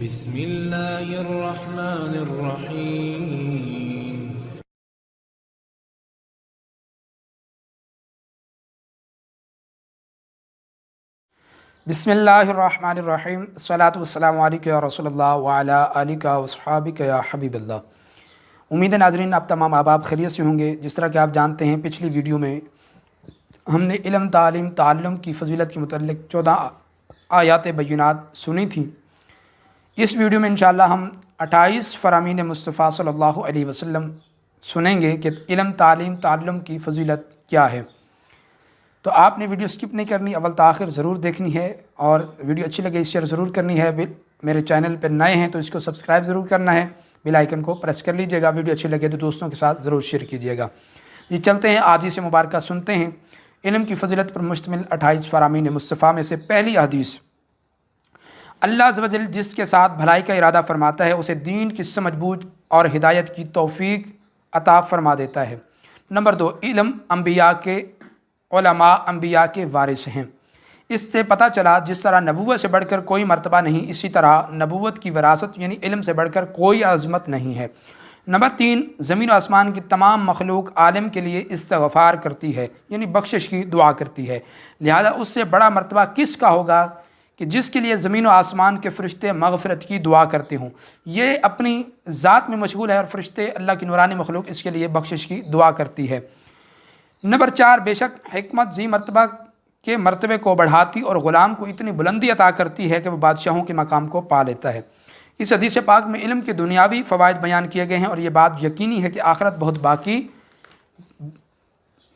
بسم اللہ الرحمن الرحیم۔ بسم اللہ الرحمن الرحیم، الصلاۃ والسلام علیکم یا رسول اللہ وعلی آلک وصحابک یا حبیب اللہ۔ امید ہے ناظرین آپ تمام احباب خیریت سے ہوں گے۔ جس طرح کہ آپ جانتے ہیں پچھلی ویڈیو میں ہم نے علم، تعلیم، تعلم کی فضیلت کے متعلق 14 آیات بینات سنی تھیں۔ اس ویڈیو میں انشاءاللہ ہم 28 فرامین مصطفیٰ صلی اللہ علیہ وسلم سنیں گے کہ علم، تعلیم، تعلم کی فضیلت کیا ہے۔ تو آپ نے ویڈیو سکپ نہیں کرنی، اول تاخر ضرور دیکھنی ہے، اور ویڈیو اچھی لگے شیئر ضرور کرنی ہے۔ میرے چینل پہ نئے ہیں تو اس کو سبسکرائب ضرور کرنا ہے، بیل آئیکن کو پریس کر لیجئے گا۔ ویڈیو اچھی لگے تو دوستوں کے ساتھ ضرور شیئر کیجئے گا۔ یہ چلتے ہیں حدیث مبارکہ سنتے ہیں۔ علم کی فضیلت پر مشتمل 28 فرامین مصطفیٰ میں سے پہلی حدیث: اللہ عز و جل جس کے ساتھ بھلائی کا ارادہ فرماتا ہے اسے دین کی سمجھ بوجھ اور ہدایت کی توفیق عطا فرما دیتا ہے۔ نمبر 2، علم علماء انبیاء کے وارث ہیں۔ اس سے پتہ چلا جس طرح نبوت سے بڑھ کر کوئی مرتبہ نہیں، اسی طرح نبوت کی وراثت یعنی علم سے بڑھ کر کوئی عظمت نہیں ہے۔ نمبر 3، زمین و آسمان کی تمام مخلوق عالم کے لیے استغفار کرتی ہے یعنی بخشش کی دعا کرتی ہے، لہذا اس سے بڑا مرتبہ کس کا ہوگا کہ جس کے لیے زمین و آسمان کے فرشتے مغفرت کی دعا کرتے ہوں۔ یہ اپنی ذات میں مشغول ہے اور فرشتے اللہ کی نورانی مخلوق اس کے لیے بخشش کی دعا کرتی ہے۔ نمبر 4، بے شک حکمت ذی مرتبہ کے مرتبے کو بڑھاتی اور غلام کو اتنی بلندی عطا کرتی ہے کہ وہ بادشاہوں کے مقام کو پا لیتا ہے۔ اس حدیث پاک میں علم کے دنیاوی فوائد بیان کیے گئے ہیں، اور یہ بات یقینی ہے کہ آخرت بہت باقی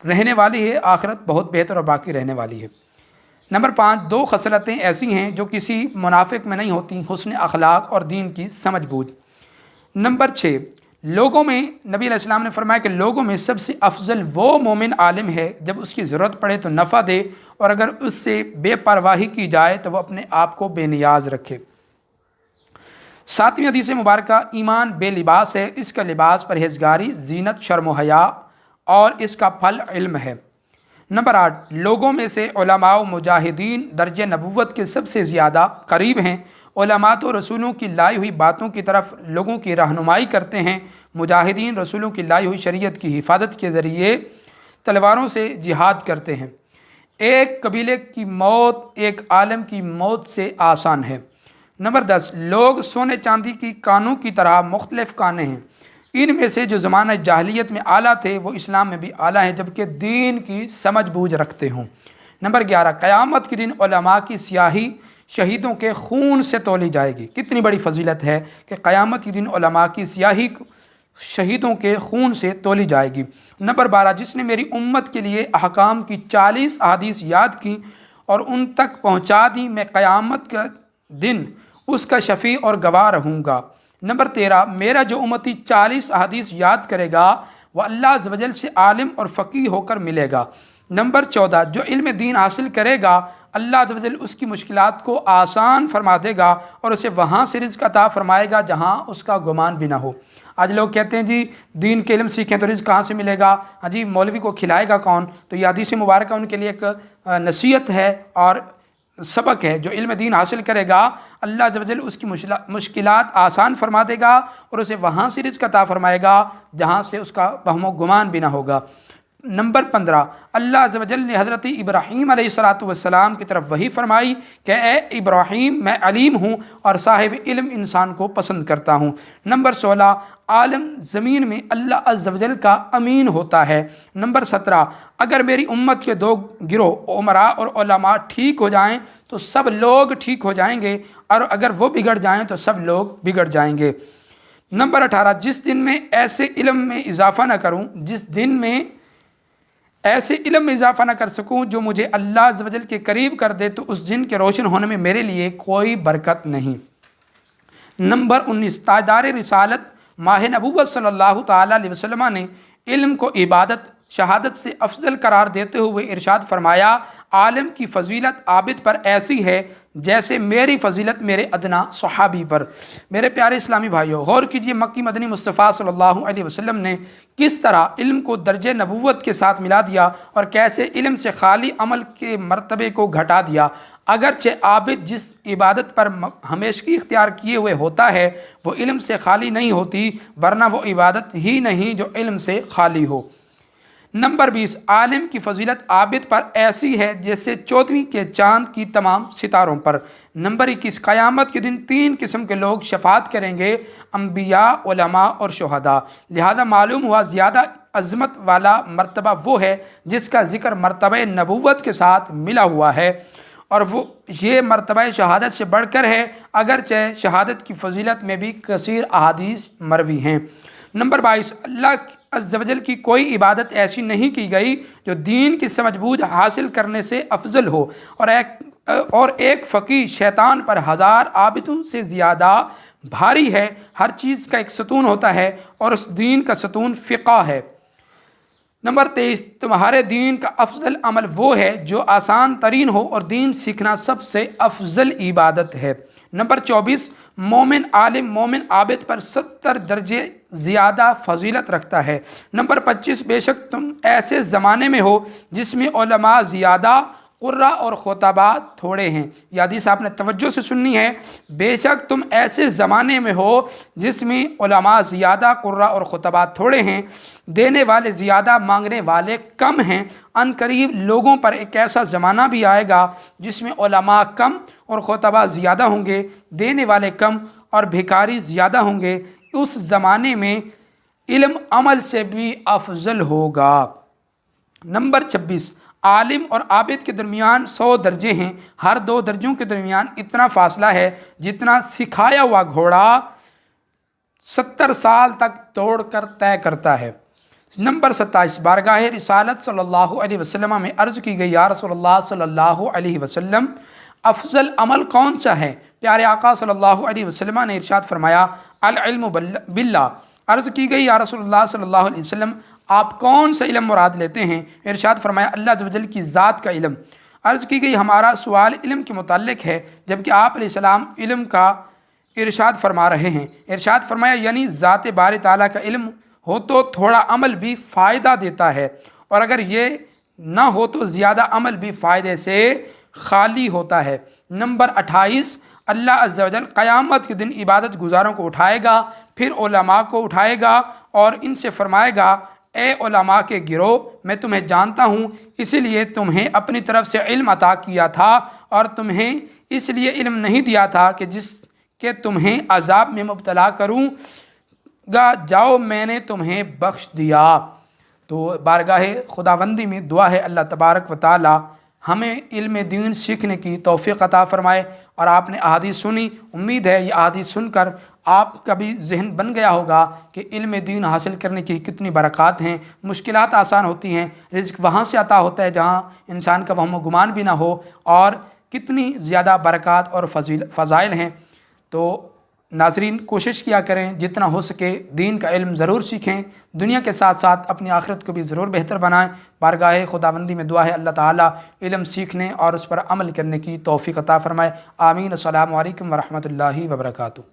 رہنے والی ہے، آخرت بہت بہتر اور باقی رہنے والی ہے۔ نمبر 5، 2 خصلتیں ایسی ہیں جو کسی منافق میں نہیں ہوتی: حسن اخلاق اور دین کی سمجھ بوجھ۔ نمبر 6، لوگوں میں نبی علیہ السلام نے فرمایا کہ لوگوں میں سب سے افضل وہ مومن عالم ہے جب اس کی ضرورت پڑے تو نفع دے، اور اگر اس سے بے پرواہی کی جائے تو وہ اپنے آپ کو بے نیاز رکھے۔ 7ویں حدیث مبارکہ: ایمان بے لباس ہے، اس کا لباس پرہیزگاری، زینت، شرم و حیا، اور اس کا پھل علم ہے۔ نمبر 8، لوگوں میں سے علماء و مجاہدین درجہ نبوت کے سب سے زیادہ قریب ہیں۔ علماء تو رسولوں کی لائی ہوئی باتوں کی طرف لوگوں کی رہنمائی کرتے ہیں، مجاہدین رسولوں کی لائی ہوئی شریعت کی حفاظت کے ذریعے تلواروں سے جہاد کرتے ہیں۔ ایک قبیلے کی موت ایک عالم کی موت سے آسان ہے۔ نمبر 10، لوگ سونے چاندی کی کانوں کی طرح مختلف کانے ہیں، ان میں سے جو زمانہ جاہلیت میں اعلیٰ تھے وہ اسلام میں بھی اعلیٰ ہیں جبکہ دین کی سمجھ بوجھ رکھتے ہوں۔ نمبر 11، قیامت کے دن علماء کی سیاہی شہیدوں کے خون سے تولی جائے گی۔ کتنی بڑی فضیلت ہے کہ قیامت کے دن علماء کی سیاہی شہیدوں کے خون سے تولی جائے گی۔ نمبر 12، جس نے میری امت کے لیے احکام کی 40 احادیث یاد کی اور ان تک پہنچا دی، میں قیامت کا دن اس کا شفیع اور گواہ رہوں گا۔ نمبر 13، میرا جو امتی 40 احادیث یاد کرے گا وہ اللہ عز و جل سے عالم اور فقیہ ہو کر ملے گا۔ نمبر 14، جو علم دین حاصل کرے گا اللہ عز و جل اس کی مشکلات کو آسان فرما دے گا اور اسے وہاں سے رزق عطا فرمائے گا جہاں اس کا گمان بھی نہ ہو۔ آج لوگ کہتے ہیں جی دین کے علم سیکھیں تو رزق کہاں سے ملے گا، ہاں جی مولوی کو کھلائے گا کون؟ تو یہ حدیث مبارکہ ان کے لیے ایک نصیحت ہے اور سبق ہے۔ جو علم دین حاصل کرے گا اللہ عز و جل اس کی مشکلات آسان فرما دے گا اور اسے وہاں سے رزق عطا فرمائے گا جہاں سے اس کا وہم و گمان بھی نہ ہوگا۔ نمبر 15، اللہ عز و جل نے حضرت ابراہیم علیہ السلام کی طرف وحی فرمائی کہ اے ابراہیم میں علیم ہوں اور صاحب علم انسان کو پسند کرتا ہوں۔ نمبر 16، عالم زمین میں اللہ عز و جل کا امین ہوتا ہے۔ نمبر 17، اگر میری امت کے 2 گروہ امراء اور علماء ٹھیک ہو جائیں تو سب لوگ ٹھیک ہو جائیں گے، اور اگر وہ بگڑ جائیں تو سب لوگ بگڑ جائیں گے۔ نمبر 18، جس دن میں ایسے علم میں اضافہ نہ کروں ایسے علم میں اضافہ نہ کر سکوں جو مجھے اللہ عز و جل کے قریب کر دے تو اس دن کے روشن ہونے میں میرے لیے کوئی برکت نہیں۔ نمبر 19، تاجدار رسالت ماہ نبوت صلی اللہ تعالیٰ علیہ وسلم نے علم کو عبادت شہادت سے افضل قرار دیتے ہوئے ارشاد فرمایا، عالم کی فضیلت عابد پر ایسی ہے جیسے میری فضیلت میرے ادنا صحابی پر۔ میرے پیارے اسلامی بھائیوں، غور کیجئے مکی مدنی مصطفیٰ صلی اللہ علیہ وسلم نے کس طرح علم کو درجہ نبوت کے ساتھ ملا دیا اور کیسے علم سے خالی عمل کے مرتبے کو گھٹا دیا۔ اگرچہ عابد جس عبادت پر ہمیشگی اختیار کیے ہوئے ہوتا ہے وہ علم سے خالی نہیں ہوتی، ورنہ وہ عبادت ہی نہیں جو علم سے خالی ہو۔ نمبر 20، عالم کی فضیلت عابد پر ایسی ہے جیسے 14ویں کے چاند کی تمام ستاروں پر۔ نمبر 21، قیامت کے دن 3 قسم کے لوگ شفاعت کریں گے، انبیاء، علماء اور شہداء۔ لہذا معلوم ہوا زیادہ عظمت والا مرتبہ وہ ہے جس کا ذکر مرتبہ نبوت کے ساتھ ملا ہوا ہے، اور وہ یہ مرتبہ شہادت سے بڑھ کر ہے، اگرچہ شہادت کی فضیلت میں بھی کثیر احادیث مروی ہیں۔ نمبر 22، اللہ عز و جل کی کوئی عبادت ایسی نہیں کی گئی جو دین کی سمجھ بوجھ حاصل کرنے سے افضل ہو، اور ایک فقیہ شیطان پر 1000 عابدوں سے زیادہ بھاری ہے۔ ہر چیز کا ایک ستون ہوتا ہے اور اس دین کا ستون فقہ ہے۔ نمبر 23، تمہارے دین کا افضل عمل وہ ہے جو آسان ترین ہو، اور دین سیکھنا سب سے افضل عبادت ہے۔ نمبر 24، مومن عالم مومن عابد پر 70 درجے زیادہ فضیلت رکھتا ہے۔ نمبر 25، بے شک تم ایسے زمانے میں ہو جس میں علماء زیادہ، قراء اور خطباء تھوڑے ہیں۔ یہ حدیث آپ نے توجہ سے سننی ہے، بے شک تم ایسے زمانے میں ہو جس میں علماء زیادہ، قراء اور خطباء تھوڑے ہیں، دینے والے زیادہ، مانگنے والے کم ہیں۔ ان قریب لوگوں پر ایک ایسا زمانہ بھی آئے گا جس میں علماء کم اور خطباء زیادہ ہوں گے، دینے والے کم اور بھکاری زیادہ ہوں گے۔ اس زمانے میں علم عمل سے بھی افضل ہوگا۔ نمبر 26، عالم اور عابد کے درمیان 100 درجے ہیں، ہر 2 درجوں کے درمیان اتنا فاصلہ ہے جتنا سکھایا ہوا گھوڑا 70 سال تک دوڑ کر طے کرتا ہے۔ نمبر 27، بارگاہ رسالت صلی اللہ علیہ وسلم میں عرض کی گئی، یا رسول اللہ صلی اللہ علیہ وسلم افضل عمل کون سا ہے؟ پیارے آقا صلی اللہ علیہ وسلم نے ارشاد فرمایا، العلم باللہ۔ عرض کی گئی، یا رسول اللہ صلی اللہ علیہ وسلم آپ کون سا علم مراد لیتے ہیں؟ ارشاد فرمایا، اللہ عز و جل کی ذات کا علم۔ عرض کی گئی، ہمارا سوال علم کے متعلق ہے، جبکہ آپ علیہ السلام علم کا ارشاد فرما رہے ہیں۔ ارشاد فرمایا، یعنی ذات باری تعالیٰ کا علم ہو تو تھوڑا عمل بھی فائدہ دیتا ہے، اور اگر یہ نہ ہو تو زیادہ عمل بھی فائدے سے خالی ہوتا ہے۔ نمبر 28، اللہ عز و جل قیامت کے دن عبادت گزاروں کو اٹھائے گا، پھر علماء کو اٹھائے گا اور ان سے فرمائے گا، اے علماء کے گروہ، میں تمہیں جانتا ہوں، اسی لیے تمہیں اپنی طرف سے علم عطا کیا تھا، اور تمہیں اس لیے علم نہیں دیا تھا کہ تمہیں عذاب میں مبتلا کروں گا، جاؤ میں نے تمہیں بخش دیا۔ تو بارگاہ خداوندی میں دعا ہے اللہ تبارک و تعالی ہمیں علم دین سیکھنے کی توفیق عطا فرمائے۔ اور آپ نے احادیث سنی، امید ہے یہ احادیث سن کر آپ کا بھی ذہن بن گیا ہوگا کہ علم دین حاصل کرنے کی کتنی برکات ہیں، مشکلات آسان ہوتی ہیں، رزق وہاں سے عطا ہوتا ہے جہاں انسان کا وہم و گمان بھی نہ ہو، اور کتنی زیادہ برکات اور فضائل ہیں۔ تو ناظرین کوشش کیا کریں جتنا ہو سکے دین کا علم ضرور سیکھیں، دنیا کے ساتھ ساتھ اپنی آخرت کو بھی ضرور بہتر بنائیں۔ بارگاہ خداوندی میں دعا ہے اللہ تعالیٰ علم سیکھنے اور اس پر عمل کرنے کی توفیق عطا فرمائے۔ آمین۔ السلام علیکم ورحمۃ اللہ وبرکاتہ۔